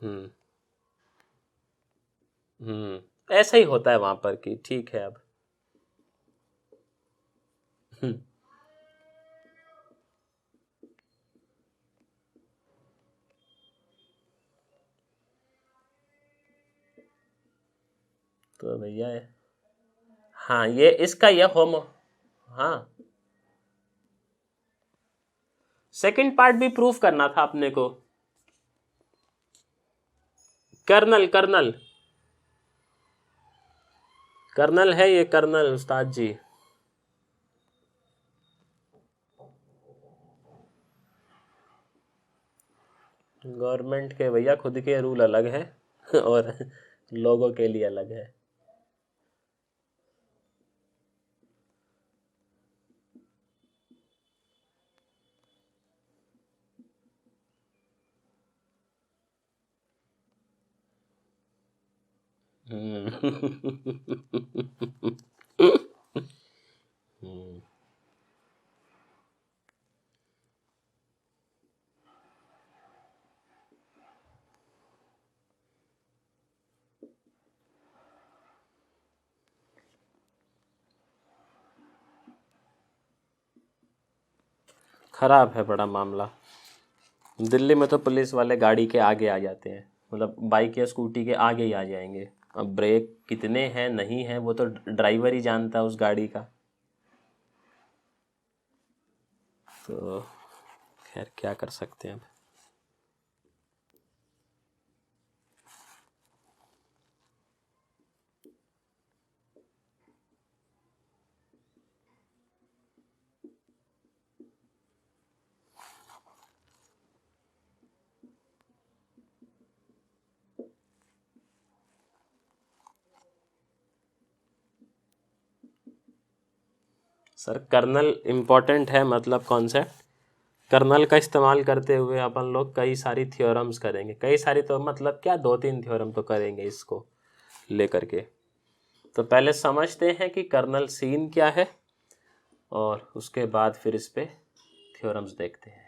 हम्म ऐसा ही होता है वहां पर कि ठीक है अब। हम्म, तो भैया हाँ ये इसका ये होमो, हाँ सेकंड पार्ट भी प्रूफ करना था अपने को। कर्नल कर्नल कर्नल है ये, कर्नल उस्ताद जी। गवर्नमेंट के भैया खुद के रूल अलग है और लोगों के लिए अलग है। खराब है बड़ा मामला। दिल्ली में तो पुलिस वाले गाड़ी के आगे आ जाते हैं, मतलब बाइक या स्कूटी के आगे ही आ जाएंगे। अब ब्रेक कितने हैं नहीं है वो तो ड्राइवर ही जानता है उस गाड़ी का। तो खैर क्या कर सकते हैं अब। सर कर्नल इम्पोर्टेंट है, मतलब कॉन्सेप्ट कर्नल का इस्तेमाल करते हुए अपन लोग कई सारी थ्योरम्स करेंगे, कई सारी तो मतलब क्या 2-3 थ्योरम तो करेंगे इसको लेकर के। तो पहले समझते हैं कि कर्नल सीन क्या है और उसके बाद फिर इस पे थ्योरम्स देखते हैं।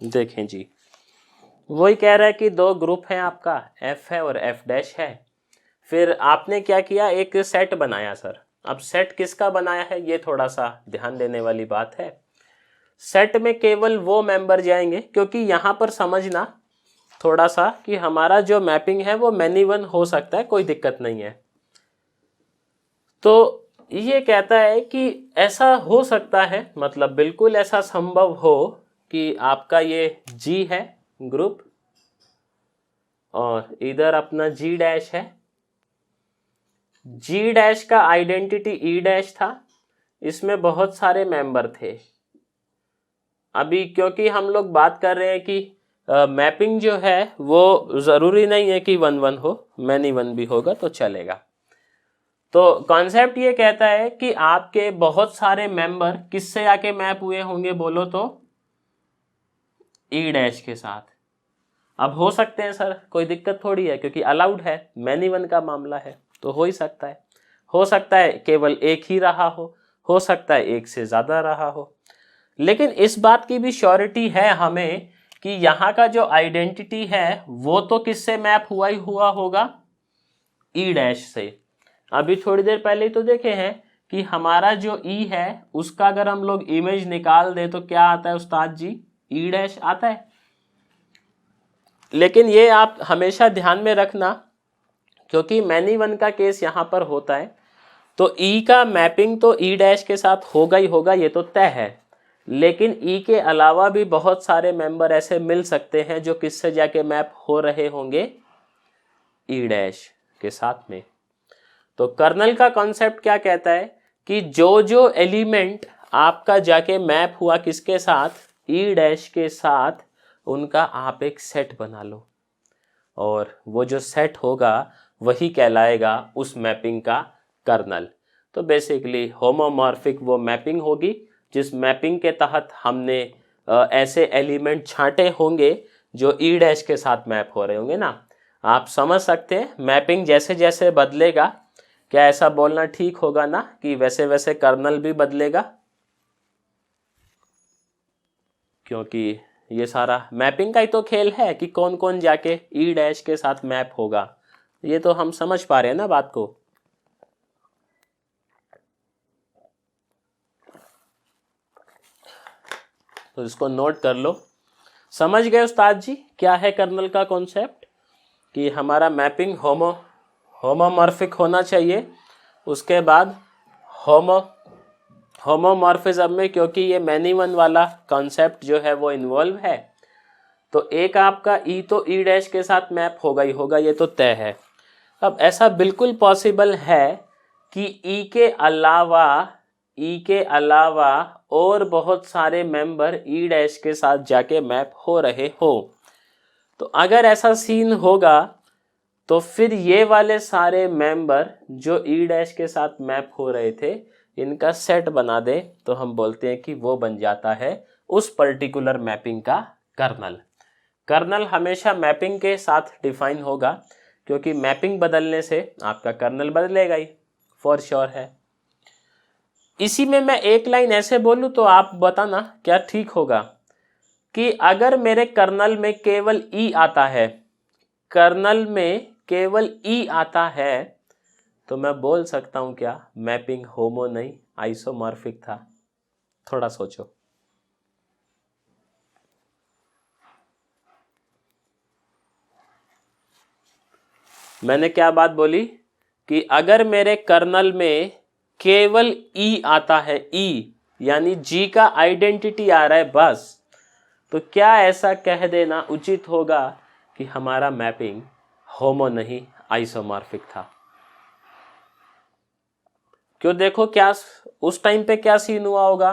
देखें जी, वही कह रहा है कि दो ग्रुप हैं आपका, एफ है और एफ डैश है। फिर आपने क्या किया, एक सेट बनाया सर। अब सेट किसका बनाया है ये थोड़ा सा ध्यान देने वाली बात है। सेट में केवल वो मेंबर जाएंगे, क्योंकि यहां पर समझना थोड़ा सा कि हमारा जो मैपिंग है वो मैनी वन हो सकता है, कोई दिक्कत नहीं है। तो ये कहता है कि ऐसा हो सकता है, मतलब बिल्कुल ऐसा संभव हो कि आपका ये जी है ग्रुप और इधर अपना जी डैश है। जी डैश का आइडेंटिटी ई डैश था, इसमें बहुत सारे मेंबर थे। अभी क्योंकि हम लोग बात कर रहे हैं कि मैपिंग जो है वो जरूरी नहीं है कि 1-1 हो, मैनी वन भी होगा तो चलेगा। तो कॉन्सेप्ट ये कहता है कि आपके बहुत सारे मेंबर किससे आके मैप हुए होंगे बोलो तो ई डैश के साथ। अब हो सकते हैं सर, कोई दिक्कत थोड़ी है, क्योंकि अलाउड है, मैनी वन का मामला है तो हो ही सकता है। हो सकता है केवल एक ही रहा हो सकता है एक से ज्यादा रहा हो। लेकिन इस बात की भी श्योरिटी है हमें कि यहाँ का जो आइडेंटिटी है वो तो किससे मैप हुआ ही हुआ होगा, ई डैश से। अभी थोड़ी देर पहले तो देखे हैं कि हमारा जो ई है उसका अगर हम लोग इमेज निकाल दे तो क्या आता है उस्ताद जी, ई डैश आता है। लेकिन ये आप हमेशा ध्यान में रखना, क्योंकि मैनी वन का केस यहां पर होता है तो ई का मैपिंग तो ई डैश के साथ होगा ही होगा, ये तो तय है। लेकिन ई के अलावा भी बहुत सारे मेंबर ऐसे मिल सकते हैं जो किससे जाके मैप हो रहे होंगे, ई डैश के साथ में। तो कर्नल का कॉन्सेप्ट क्या कहता है कि जो जो एलिमेंट आपका जाके मैप हुआ किसके साथ, ई डैश के साथ, उनका आप एक सेट बना लो और वो जो सेट होगा वही कहलाएगा उस मैपिंग का कर्नल। तो बेसिकली होमोमॉर्फिक वो मैपिंग होगी जिस मैपिंग के तहत हमने ऐसे एलिमेंट छांटे होंगे जो ई डैश के साथ मैप हो रहे होंगे ना। आप समझ सकते हैं मैपिंग जैसे जैसे बदलेगा, क्या ऐसा बोलना ठीक होगा ना कि वैसे वैसे कर्नल भी बदलेगा, क्योंकि ये सारा मैपिंग का ही तो खेल है कि कौन कौन जाके ई डैश के साथ मैप होगा। ये तो हम समझ पा रहे हैं ना बात को। तो इसको नोट कर लो। समझ गए उस्ताद जी क्या है कर्नल का कॉन्सेप्ट, कि हमारा मैपिंग होमोमॉर्फिक होना चाहिए। उसके बाद होमोमॉर्फिज्म में क्योंकि ये मैनी वन वाला कॉन्सेप्ट जो है वो इन्वॉल्व है, तो एक आपका ई तो ई डैश के साथ मैप होगा ही होगा, ये तो तय है। अब ऐसा बिल्कुल पॉसिबल है कि ई के अलावा और बहुत सारे मेंबर ई डैश के साथ जाके मैप हो रहे हो। तो अगर ऐसा सीन होगा तो फिर ये वाले सारे मेंबर जो ई डैश के साथ मैप हो रहे थे, इनका सेट बना दे तो हम बोलते हैं कि वो बन जाता है उस पर्टिकुलर मैपिंग का कर्नल। कर्नल हमेशा मैपिंग के साथ डिफाइन होगा, क्योंकि मैपिंग बदलने से आपका कर्नल बदलेगा ही, फॉर श्योर है। इसी में मैं एक लाइन ऐसे बोलूं तो आप बताना क्या ठीक होगा, कि अगर मेरे कर्नल में केवल ई आता है, कर्नल में केवल ई आता है, तो मैं बोल सकता हूं क्या मैपिंग होमो नहीं आइसोमॉर्फिक था। थोड़ा सोचो। मैंने क्या बात बोली कि अगर मेरे कर्नल में केवल ई आता है, ई यानी जी का आइडेंटिटी आ रहा है बस, तो क्या ऐसा कह देना उचित होगा कि हमारा मैपिंग होमो नहीं आइसोमॉर्फिक था। क्यों, देखो क्या उस टाइम पे क्या सीन हुआ होगा,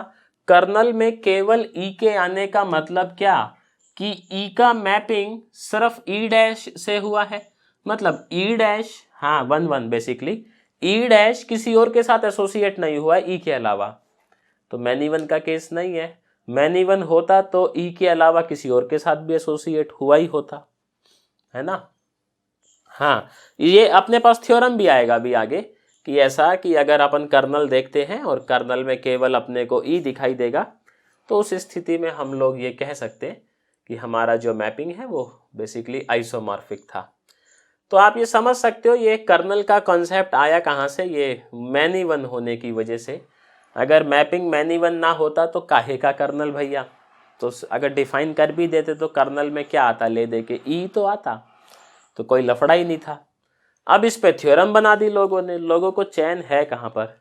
कर्नल में केवल ई के आने का मतलब क्या कि ई का मैपिंग सिर्फ ई डैश से हुआ है, मतलब ई डैश, हाँ 1 1 बेसिकली ई डैश किसी और के साथ एसोसिएट नहीं हुआ है ई के अलावा। तो मैनी वन का केस नहीं है, मैनी वन होता तो ई के अलावा किसी और के साथ भी एसोसिएट हुआ ही होता है ना। हाँ, ये अपने पास थ्योरम भी आएगा अभी आगे कि ऐसा कि अगर अपन कर्नल देखते हैं और कर्नल में केवल अपने को ई दिखाई देगा, तो उस स्थिति में हम लोग ये कह सकते हैं कि हमारा जो मैपिंग है वो बेसिकली आइसोमॉर्फिक था। तो आप ये समझ सकते हो ये कर्नल का कॉन्सेप्ट आया कहाँ से, ये मैनी वन होने की वजह से। अगर मैपिंग मैनी वन ना होता तो काहे का कर्नल भैया, तो अगर डिफाइन कर भी देते तो कर्नल में क्या आता, ले दे के ई तो आता, तो कोई लफड़ा ही नहीं था। अब इस पे थ्योरम बना दी लोगों ने, लोगों को चैन है कहाँ पर।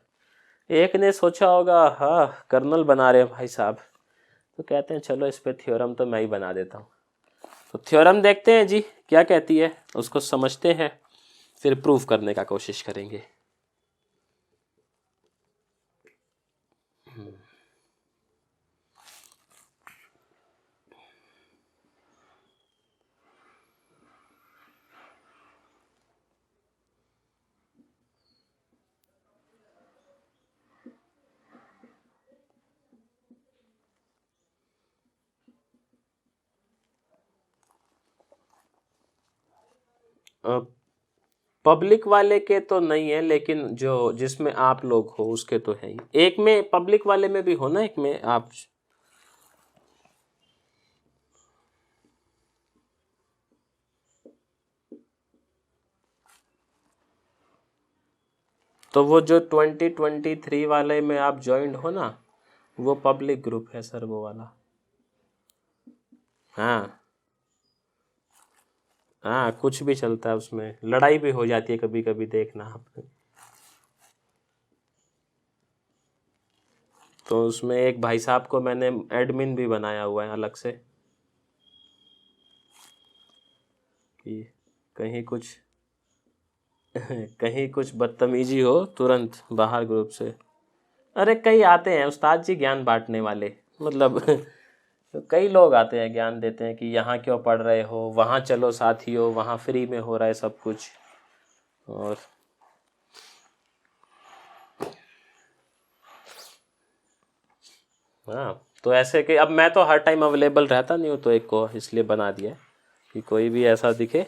एक ने सोचा होगा हाँ कर्नल बना रहे हैं भाई साहब, तो कहते हैं चलो इस पे थ्योरम तो मैं ही बना देता हूँ। तो थ्योरम देखते हैं जी क्या कहती है, उसको समझते हैं, फिर प्रूफ करने का कोशिश करेंगे। पब्लिक वाले के तो नहीं है, लेकिन जो जिसमें आप लोग हो उसके तो है ही। एक में पब्लिक वाले में भी हो ना, एक में आप, तो वो जो 2023 वाले में आप ज्वाइंट हो ना, वो पब्लिक ग्रुप है सर वो वाला। हाँ हाँ, कुछ भी चलता है उसमें, लड़ाई भी हो जाती है कभी कभी, देखना आप। तो उसमें एक भाई साहब को मैंने एडमिन भी बनाया हुआ है अलग से, कि कहीं कुछ कहीं कुछ बदतमीजी हो तुरंत बाहर ग्रुप से। अरे कई आते हैं उस्ताद जी ज्ञान बांटने वाले, मतलब तो कई लोग आते हैं ज्ञान देते हैं कि यहाँ क्यों पढ़ रहे हो, वहाँ चलो साथियों, वहाँ फ्री में हो रहा है सब कुछ। और हाँ, तो ऐसे कि अब मैं तो हर टाइम अवेलेबल रहता नहीं हूँ, तो एक को इसलिए बना दिया है कि कोई भी ऐसा दिखे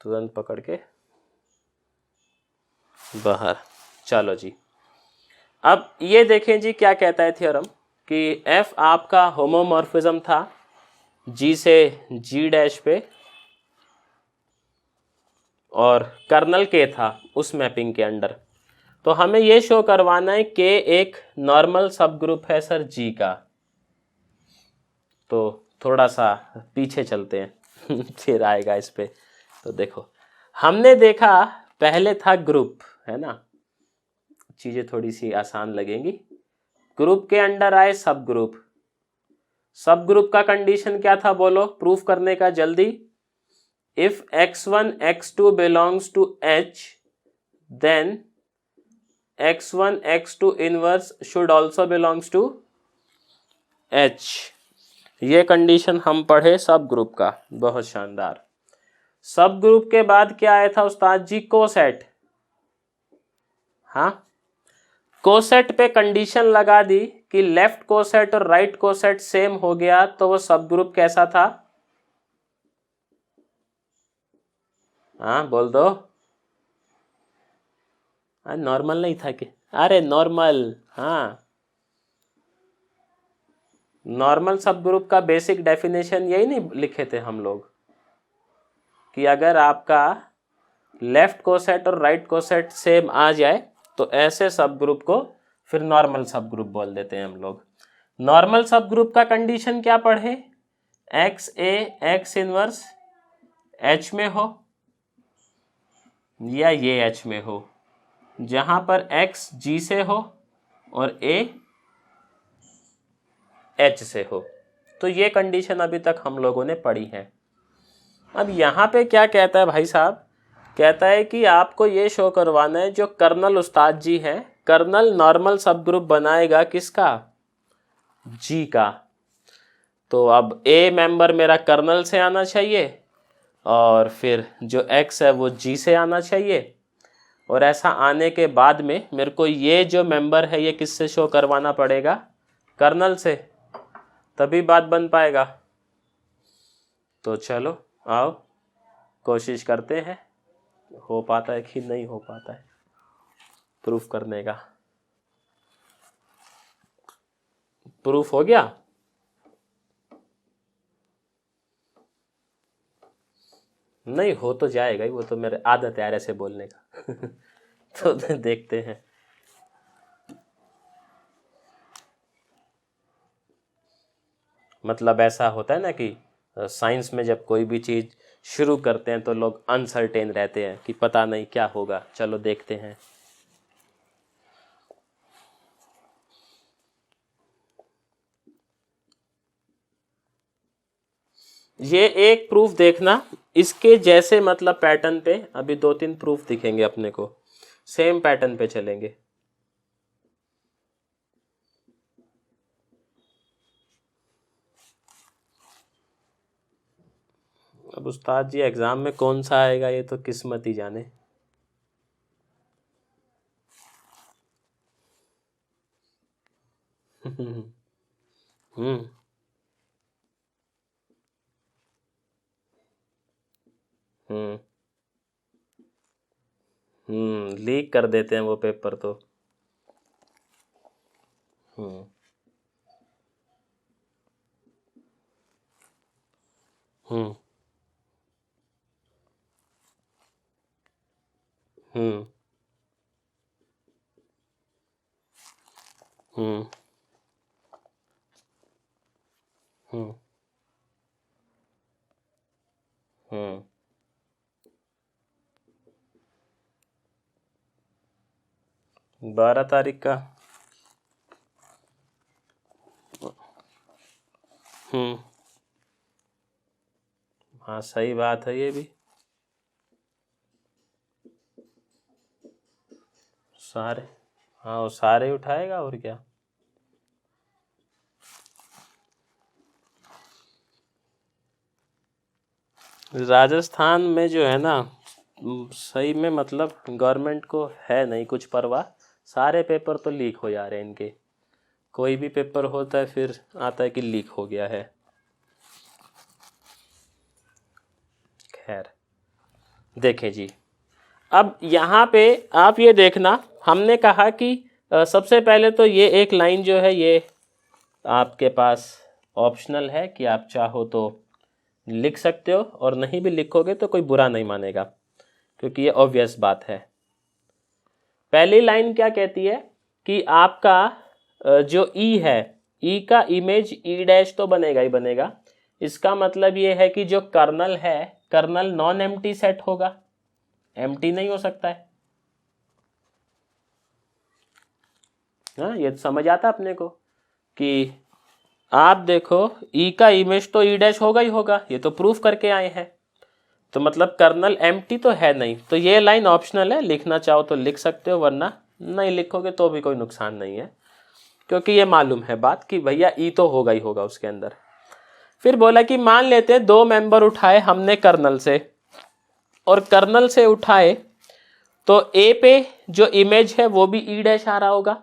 तुरंत पकड़ के बाहर। चलो जी, अब ये देखें जी क्या कहता है थ्योरम कि F आपका होमोमॉर्फिज्म था G से G डैश पे और कर्नल K था उस मैपिंग के अंडर। तो हमें ये शो करवाना है K एक नॉर्मल सब ग्रुप है सर G का। तो थोड़ा सा पीछे चलते हैं फिर आएगा इस पे। तो देखो, हमने देखा पहले था ग्रुप, है ना, चीजें थोड़ी सी आसान लगेंगी। ग्रुप के अंडर आए सब ग्रुप। सब ग्रुप का कंडीशन क्या था बोलो, प्रूफ करने का जल्दी। If x1 x2 belongs to H then x1 x2 inverse should also belongs to H। ये कंडीशन हम पढ़े सब ग्रुप का, बहुत शानदार। सब ग्रुप के बाद क्या आया था उस्ताद जी, कोसेट। हाँ, कोसेट पे कंडीशन लगा दी कि लेफ्ट कोसेट और राइट कोसेट सेम हो गया तो वो सब ग्रुप कैसा था? हाँ बोल दो। नॉर्मल नहीं था कि? अरे नॉर्मल, हाँ, नॉर्मल सब ग्रुप का बेसिक डेफिनेशन यही नहीं लिखे थे हम लोग कि अगर आपका लेफ्ट कोसेट और राइट कोसेट सेम आ जाए तो ऐसे सब ग्रुप को फिर नॉर्मल सब ग्रुप बोल देते हैं हम लोग। नॉर्मल सब ग्रुप का कंडीशन क्या पढ़े? एक्स ए एक्स इनवर्स H में हो या ये H में हो, जहां पर X G से हो और A H से हो। तो ये कंडीशन अभी तक हम लोगों ने पढ़ी है। अब यहाँ पे क्या कहता है भाई साहब, कहता है कि आपको ये शो करवाना है जो कर्नल उस्ताद जी है, कर्नल नॉर्मल सब ग्रुप बनाएगा किसका? G का। तो अब A मेंबर मेरा कर्नल से आना चाहिए और फिर जो X है वो G से आना चाहिए, और ऐसा आने के बाद में मेरे को ये जो मेंबर है ये किससे शो करवाना पड़ेगा? कर्नल से, तभी बात बन पाएगा। तो चलो आओ कोशिश करते हैं, हो पाता है कि नहीं हो पाता है प्रूफ करने का। प्रूफ हो गया? नहीं हो तो जाएगा ही, वो तो मेरे आदत है यार ऐसे बोलने का तो देखते हैं। मतलब ऐसा होता है ना कि साइंस में जब कोई भी चीज शुरू करते हैं तो लोग अनसर्टेन रहते हैं कि पता नहीं क्या होगा। चलो देखते हैं। ये एक प्रूफ देखना, इसके जैसे मतलब पैटर्न पे अभी 2-3 प्रूफ दिखेंगे अपने को, सेम पैटर्न पे चलेंगे। अब उस्ताद जी एग्जाम में कौन सा आएगा ये तो किस्मत ही जाने। हम्म हम्म लीक कर देते हैं वो पेपर तो। हम्म हम्म हम्म हम्म हम्म हम्म 12 तारीख का। हम्म हाँ सही बात है ये भी। सारे, हाँ वो सारे उठाएगा और क्या। राजस्थान में जो है ना, सही में मतलब गवर्नमेंट को है नहीं कुछ परवाह, सारे पेपर तो लीक हो जा रहे हैं इनके। कोई भी पेपर होता है फिर आता है कि लीक हो गया है। खैर देखें जी, अब यहाँ पे आप ये देखना, हमने कहा कि सबसे पहले तो ये एक लाइन जो है ये आपके पास ऑप्शनल है कि आप चाहो तो लिख सकते हो, और नहीं भी लिखोगे तो कोई बुरा नहीं मानेगा, क्योंकि ये ऑब्वियस बात है। पहली लाइन क्या कहती है कि आपका जो ई है, ई का इमेज ई डैश तो बनेगा ही बनेगा। इसका मतलब ये है कि जो कर्नल है, कर्नल नॉन एम्प्टी सेट होगा, एम्प्टी नहीं हो सकता है। हाँ, ये समझ आता अपने को कि आप देखो ई का इमेज तो ई डैश होगा ही होगा, ये तो प्रूफ करके आए हैं, तो मतलब कर्नल एम्प्टी तो है नहीं। तो ये लाइन ऑप्शनल है, लिखना चाहो तो लिख सकते हो, वरना नहीं लिखोगे तो भी कोई नुकसान नहीं है, क्योंकि ये मालूम है बात कि भैया ई तो होगा ही होगा उसके अंदर। फिर बोला कि मान लेते हैं 2 मेंबर उठाए हमने कर्नल से, और कर्नल से उठाए तो ए पे जो इमेज है वो भी ई डैश आ रहा होगा,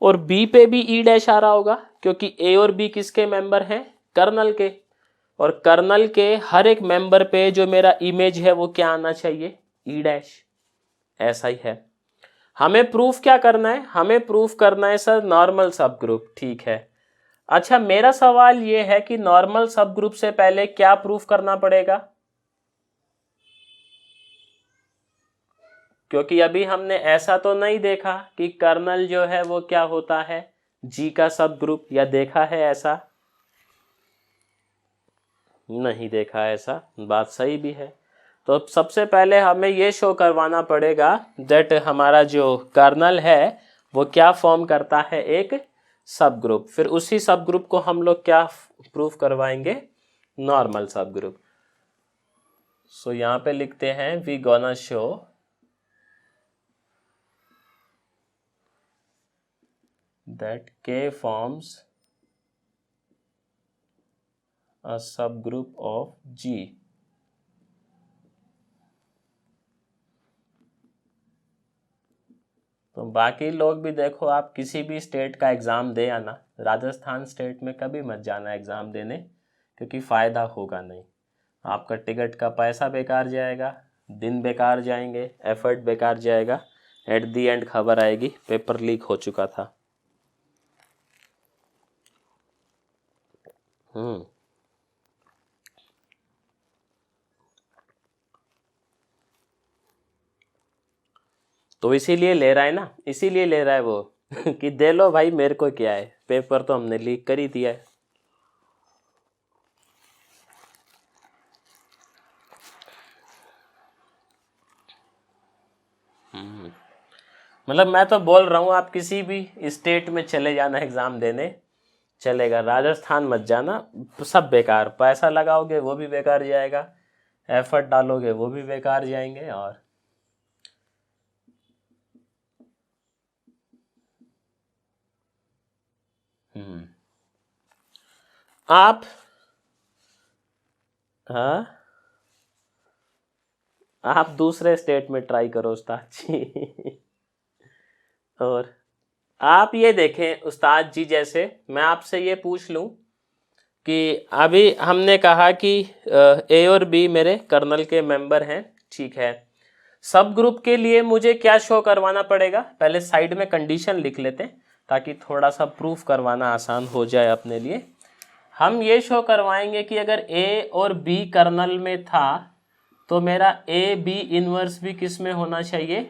और बी पे भी ई डैश आ रहा होगा, क्योंकि ए और बी किसके मेंबर हैं? कर्नल के। और कर्नल के हर एक मेंबर पे जो मेरा इमेज है वो क्या आना चाहिए? ई डैश। ऐसा ही है। हमें प्रूफ क्या करना है? हमें प्रूफ करना है सर नॉर्मल सब ग्रुप। ठीक है, अच्छा मेरा सवाल ये है कि नॉर्मल सब ग्रुप से पहले क्या प्रूफ करना पड़ेगा? क्योंकि अभी हमने ऐसा तो नहीं देखा कि कर्नल जो है वो क्या होता है, जी का सब ग्रुप, या देखा है ऐसा? नहीं देखा ऐसा, बात सही भी है। तो सबसे पहले हमें ये शो करवाना पड़ेगा दैट हमारा जो कर्नल है वो क्या फॉर्म करता है? एक सब ग्रुप। फिर उसी सब ग्रुप को हम लोग क्या प्रूफ करवाएंगे? नॉर्मल सब ग्रुप। सो यहाँ पे लिखते हैं we gonna show that K forms a subgroup of G। तो बाकी लोग भी देखो, आप किसी भी स्टेट का एग्ज़ाम दे आना, राजस्थान स्टेट में कभी मत जाना एग्ज़ाम देने, क्योंकि फ़ायदा होगा नहीं। आपका टिकट का पैसा बेकार जाएगा, दिन बेकार जाएंगे, एफर्ट बेकार जाएगा, एट दी एंड खबर आएगी पेपर लीक हो चुका था। तो इसीलिए ले रहा है ना, इसीलिए ले रहा है वो कि दे लो भाई, मेरे को क्या है, पेपर तो हमने लीक कर ही दिया है। मतलब मैं तो बोल रहा हूँ आप किसी भी स्टेट में चले जाना एग्ज़ाम देने, चलेगा। राजस्थान मत जाना, सब बेकार, पैसा लगाओगे वो भी बेकार जाएगा, एफर्ट डालोगे वो भी बेकार जाएंगे। और आप हाँ, आप दूसरे स्टेट में ट्राई करो उस्ताद जी। और आप ये देखें उस्ताद जी, जैसे मैं आपसे ये पूछ लूं कि अभी हमने कहा कि ए और बी मेरे कर्नल के मेंबर हैं, ठीक है। सब ग्रुप के लिए मुझे क्या शो करवाना पड़ेगा? पहले साइड में कंडीशन लिख लेते हैं ताकि थोड़ा सा प्रूफ करवाना आसान हो जाए अपने लिए। हम ये शो करवाएंगे कि अगर ए और बी कर्नल में था तो मेरा ए बी इनवर्स भी किस में होना चाहिए?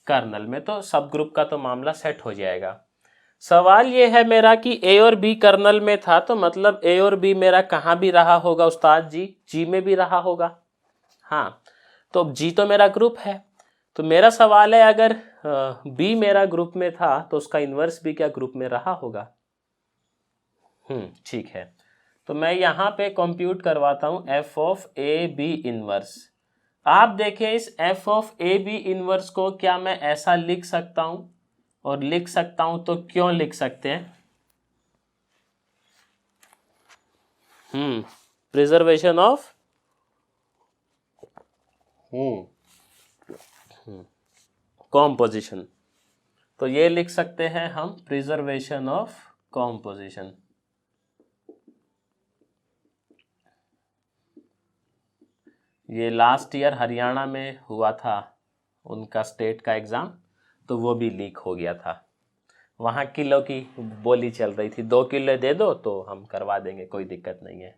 कर्नल में। तो सब ग्रुप का तो मामला सेट हो जाएगा। सवाल ये है मेरा कि ए और बी कर्नल में था, तो मतलब ए और बी मेरा कहाँ भी रहा होगा उस्ताद जी? जी में भी रहा होगा। हाँ, तो जी तो मेरा ग्रुप है। तो मेरा सवाल है अगर बी मेरा ग्रुप में था तो उसका इन्वर्स भी क्या ग्रुप में रहा होगा? ठीक है। तो मैं यहाँ पे कंप्यूट करवाता हूँ F of A B inverse. आप देखें इस F of A B inverse को क्या मैं ऐसा लिख सकता हूँ? और लिख सकता हूँ तो क्यों लिख सकते हैं? Preservation of composition. तो ये लिख सकते हैं हम प्रिजर्वेशन ऑफ कॉम्पोजिशन। ये लास्ट ईयर हरियाणा में हुआ था उनका स्टेट का एग्ज़ाम, तो वो भी लीक हो गया था। वहाँ किलो की बोली चल रही थी, 2 किलो दे दो तो हम करवा देंगे, कोई दिक्कत नहीं है।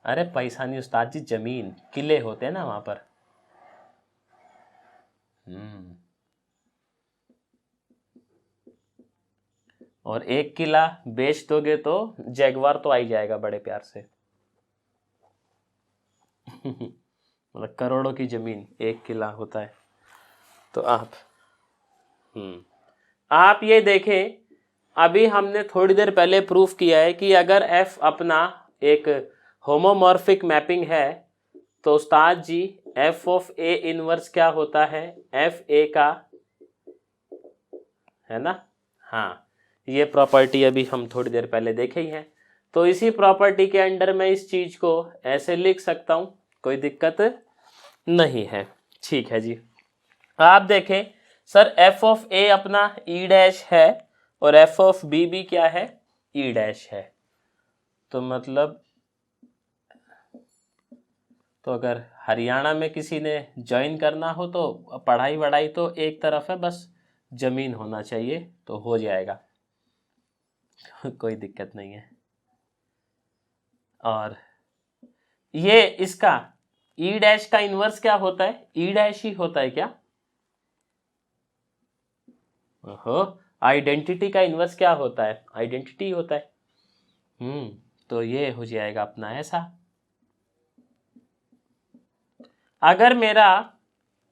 अरे पैसा नहीं उस्ताद जी, जमीन, किले होते हैं ना वहाँ पर। और 1 किला बेच दोगे तो जैगवार तो आ ही जाएगा बड़े प्यार से। मतलब करोड़ों की जमीन 1 किला होता है। तो आप ये देखें, अभी हमने थोड़ी देर पहले प्रूफ किया है कि अगर f अपना एक होमोमॉर्फिक मैपिंग है तो उस्ताद जी f ऑफ a इनवर्स क्या होता है, f a का, है ना। हाँ, ये प्रॉपर्टी अभी हम थोड़ी देर पहले देखे ही हैं। तो इसी प्रॉपर्टी के अंडर मैं इस चीज को ऐसे लिख सकता हूं, कोई दिक्कत नहीं है। ठीक है जी। आप देखें सर, f ऑफ a अपना e डैश है और f ऑफ b भी क्या है, e डैश है। तो मतलब तो अगर हरियाणा में किसी ने ज्वाइन करना हो तो पढ़ाई वढ़ाई तो एक तरफ है, बस जमीन होना चाहिए तो हो जाएगा। कोई दिक्कत नहीं है। और ये इसका ई डैश का इनवर्स क्या होता है, ई डैश ही होता है क्या। ओहो, आइडेंटिटी का इनवर्स क्या होता है, आइडेंटिटी होता है। तो ये हो जाएगा अपना ऐसा। अगर मेरा,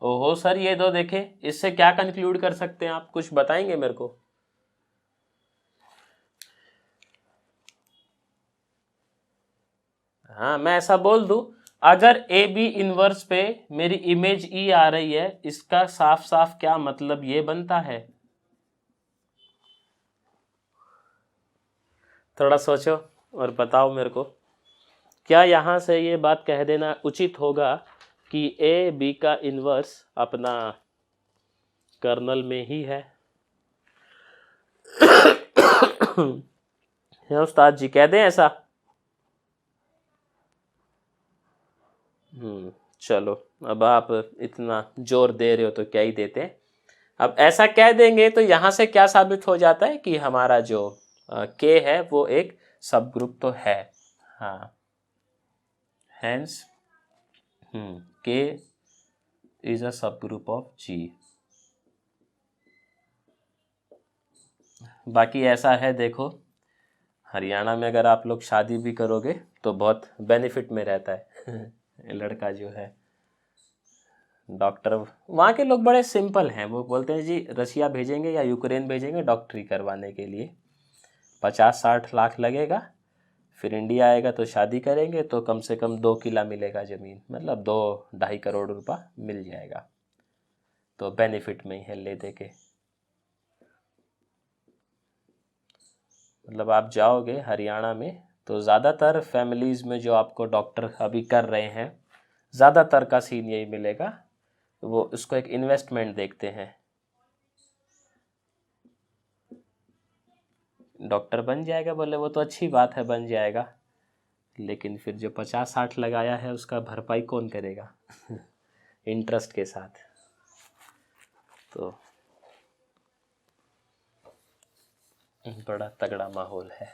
ओहो सर ये दो देखे, इससे क्या कंक्लूड कर सकते हैं आप, कुछ बताएंगे मेरे को। हाँ, मैं ऐसा बोल दूं, अगर ए बी इनवर्स पे मेरी इमेज ई आ रही है, इसका साफ साफ क्या मतलब ये बनता है। थोड़ा सोचो और बताओ मेरे को, क्या यहाँ से ये बात कह देना उचित होगा कि ए बी का इनवर्स अपना कर्नल में ही है। है उस्ताद जी, कह दें ऐसा। चलो, अब आप इतना जोर दे रहे हो तो क्या ही देते हैं। अब ऐसा कह देंगे तो यहां से क्या साबित हो जाता है कि हमारा जो के है वो एक सब ग्रुप तो है। हाँ, हेंस के इज अ सब ग्रुप ऑफ जी। बाकी ऐसा है, देखो हरियाणा में अगर आप लोग शादी भी करोगे तो बहुत बेनिफिट में रहता है। लड़का जो है डॉक्टर, वहाँ के लोग बड़े सिंपल हैं, वो बोलते हैं जी रसिया भेजेंगे या यूक्रेन भेजेंगे डॉक्टरी करवाने के लिए, 50-60 लाख लगेगा, फिर इंडिया आएगा तो शादी करेंगे तो कम से कम 2 किला मिलेगा ज़मीन, मतलब 2-2.5 करोड़ रुपया मिल जाएगा। तो बेनिफिट में ही है ले दे के। मतलब आप जाओगे हरियाणा में तो ज़्यादातर फैमिलीज़ में जो आपको डॉक्टर अभी कर रहे हैं, ज़्यादातर का सीन यही मिलेगा, वो उसको एक इन्वेस्टमेंट देखते हैं। डॉक्टर बन जाएगा, बोले वो तो अच्छी बात है बन जाएगा, लेकिन फिर जो 50-60 लगाया है उसका भरपाई कौन करेगा। इंटरेस्ट के साथ। तो बड़ा तगड़ा माहौल है।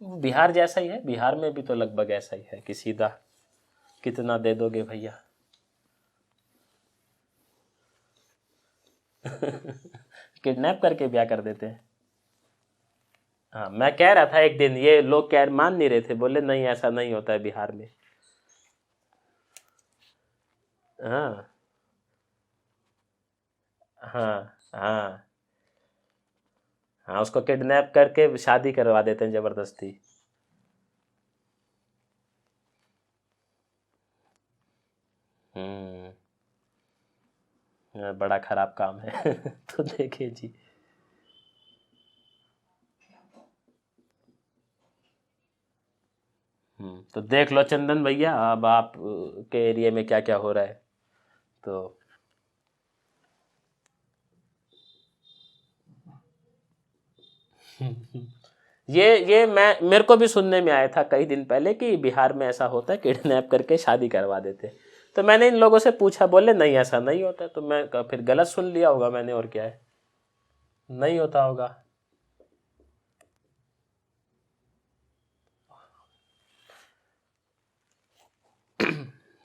बिहार जैसा ही है, बिहार में भी तो लगभग ऐसा ही है कि सीधा कितना दे दोगे भैया। किडनैप करके ब्याह कर देते हैं। हाँ, मैं कह रहा था एक दिन, ये लोग कह मान नहीं रहे थे, बोले नहीं ऐसा नहीं होता है बिहार में। हाँ हाँ हाँ हाँ, उसको किडनैप करके शादी करवा देते हैं जबरदस्ती। हम्म, बड़ा खराब काम है। तो देखिए जी। तो देख लो चंदन भैया, अब आप के एरिया में क्या क्या हो रहा है। तो ये मेरे को भी सुनने में आया था कई दिन पहले कि बिहार में ऐसा होता है, किडनैप करके शादी करवा देते। तो मैंने इन लोगों से पूछा, बोले नहीं ऐसा नहीं होता। तो मैं फिर गलत सुन लिया होगा मैंने, और क्या है, नहीं होता होगा।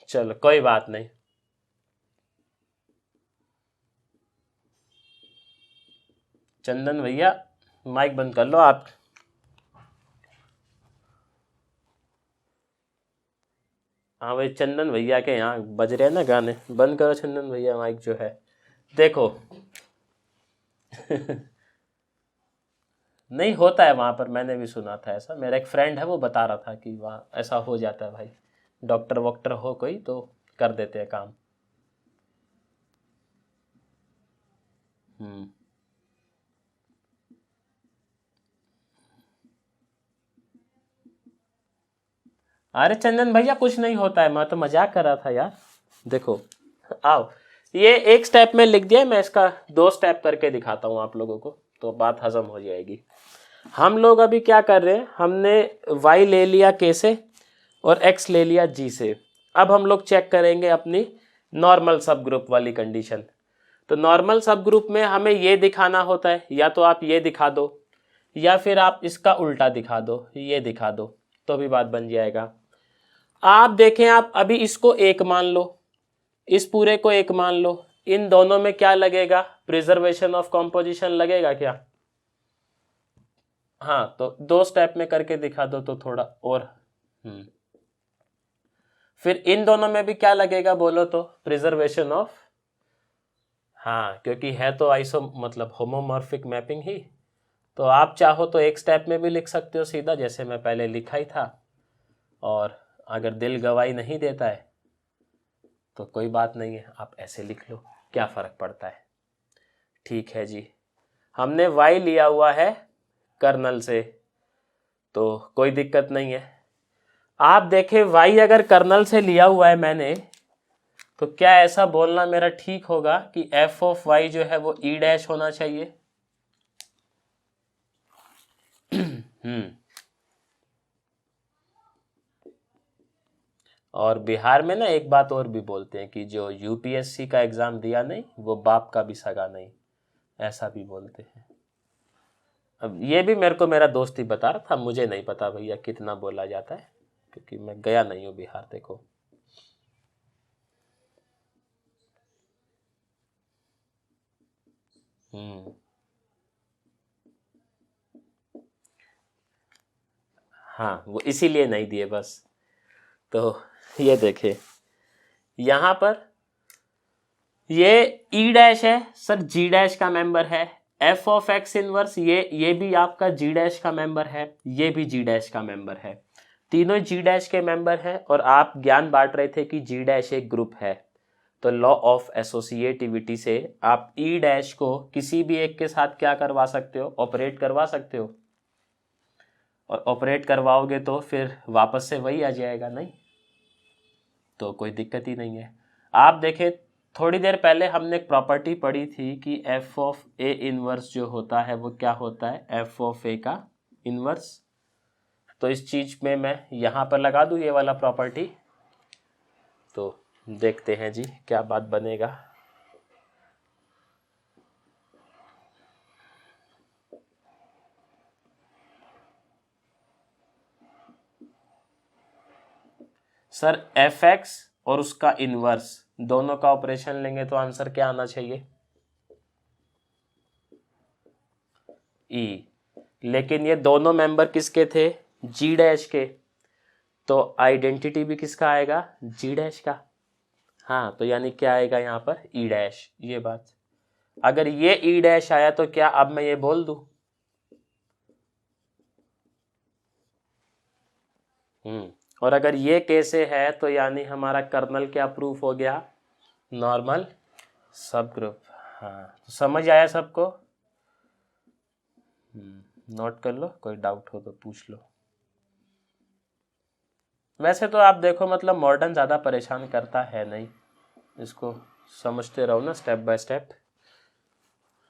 चलो कोई बात नहीं। चंदन भैया माइक बंद कर लो आप। हाँ भाई, चंदन भैया के यहाँ बज रहे हैं ना गाने, बंद करो चंदन भैया माइक जो है। देखो नहीं होता है वहाँ पर, मैंने भी सुना था ऐसा। मेरा एक फ्रेंड है वो बता रहा था कि वहाँ ऐसा हो जाता है भाई, डॉक्टर वॉक्टर हो कोई तो कर देते हैं काम। हम्म। अरे चंदन भैया कुछ नहीं होता है, मैं तो मजाक कर रहा था यार। देखो आओ, ये एक स्टेप में लिख दिया, मैं इसका 2 स्टेप करके दिखाता हूँ आप लोगों को, तो बात हजम हो जाएगी। हम लोग अभी क्या कर रहे हैं, हमने y ले लिया k से और x ले लिया g से। अब हम लोग चेक करेंगे अपनी नॉर्मल सब ग्रुप वाली कंडीशन। तो नॉर्मल सब ग्रुप में हमें ये दिखाना होता है, या तो आप ये दिखा दो या फिर आप इसका उल्टा दिखा दो, ये दिखा दो, तो भी बात बन जाएगा। आप देखें, आप अभी इसको 1 मान लो, इस पूरे को 1 मान लो, इन दोनों में क्या लगेगा, प्रिजर्वेशन ऑफ कॉम्पोजिशन लगेगा क्या? हाँ, तो 2 स्टेप में करके दिखा दो तो थोड़ा और। फिर इन दोनों में भी क्या लगेगा बोलो तो, प्रिजर्वेशन ऑफ, हाँ क्योंकि है तो आइसो मतलब होमोमॉर्फिक मैपिंग ही। तो आप चाहो तो 1 स्टेप में भी लिख सकते हो सीधा, जैसे मैं पहले लिखा ही था। और अगर दिल गवाही नहीं देता है तो कोई बात नहीं है, आप ऐसे लिख लो, क्या फ़र्क पड़ता है। ठीक है जी, हमने y लिया हुआ है कर्नल से, तो कोई दिक्कत नहीं है। आप देखें y अगर कर्नल से लिया हुआ है मैंने, तो क्या ऐसा बोलना मेरा ठीक होगा कि f ऑफ y जो है वो e डैश होना चाहिए? और बिहार में ना एक बात और भी बोलते हैं कि जो यूपीएससी का एग्जाम दिया नहीं वो बाप का भी सगा नहीं, ऐसा भी बोलते हैं। अब ये भी मेरे को मेरा दोस्त ही बता रहा था, मुझे नहीं पता भैया कितना बोला जाता है, क्योंकि मैं गया नहीं हूँ बिहार। देखो हाँ, वो इसीलिए नहीं दिए बस। तो ये देखे यहाँ पर ये ई डैश है सर, जी डैश का मेंबर है। एफ ऑफ एक्स इनवर्स ये भी आपका जी डैश का मेंबर है, ये भी जी डैश का मेंबर है, तीनों जी डैश के मेंबर है। और आप ज्ञान बांट रहे थे कि जी डैश एक ग्रुप है, तो लॉ ऑफ एसोसिएटिविटी से आप ई डैश को किसी भी एक के साथ क्या करवा सकते हो, ऑपरेट करवा सकते हो। और ऑपरेट करवाओगे तो फिर वापस से वही आ जाएगा, नहीं तो कोई दिक्कत ही नहीं है। आप देखें थोड़ी देर पहले हमने एक प्रॉपर्टी पढ़ी थी कि एफ ऑफ ए इनवर्स जो होता है वो क्या होता है, एफ ऑफ ए का इनवर्स। तो इस चीज में मैं यहाँ पर लगा दूँ ये वाला प्रॉपर्टी, तो देखते हैं जी क्या बात बनेगा। सर एफ एक्स और उसका इनवर्स दोनों का ऑपरेशन लेंगे तो आंसर क्या आना चाहिए, ई। लेकिन ये दोनों मेंबर किसके थे, जी डैश के, तो आइडेंटिटी भी किसका आएगा, जी डैश का। हाँ, तो यानी क्या आएगा यहाँ पर, ई डैश। ये बात, अगर ये ई डैश आया तो क्या अब मैं ये बोल दूं, और अगर ये कैसे है तो यानी हमारा कर्नल क्या प्रूफ हो गया, नॉर्मल सब ग्रुप। हाँ, तो समझ आया सबको, नोट कर लो, कोई डाउट हो तो पूछ लो। वैसे तो आप देखो मतलब मॉडर्न ज़्यादा परेशान करता है नहीं, इसको समझते रहो ना स्टेप बाय स्टेप।